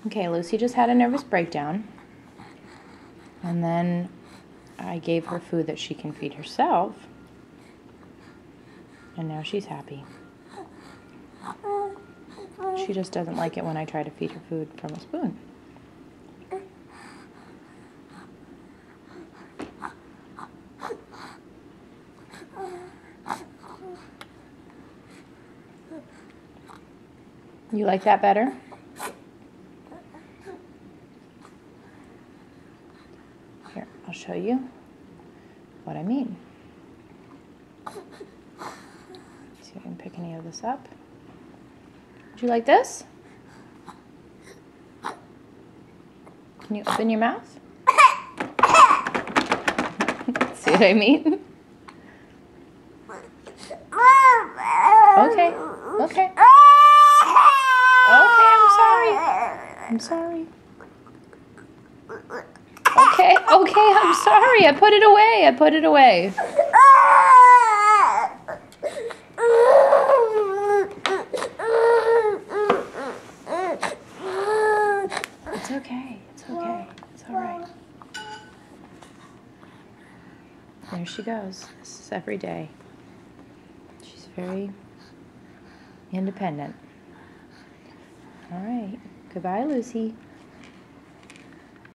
Okay, Lucy just had a nervous breakdown. And then I gave her food that she can feed herself. And now she's happy. She just doesn't like it when I try to feed her food from a spoon. You like that better? Here, I'll show you what I mean. See if I can pick any of this up. Would you like this? Can you open your mouth? See what I mean? Okay, okay. Okay, I'm sorry. Okay, I'm sorry. I put it away. It's okay. It's all right. There she goes. This is every day. She's very independent. All right. Goodbye, Lucy.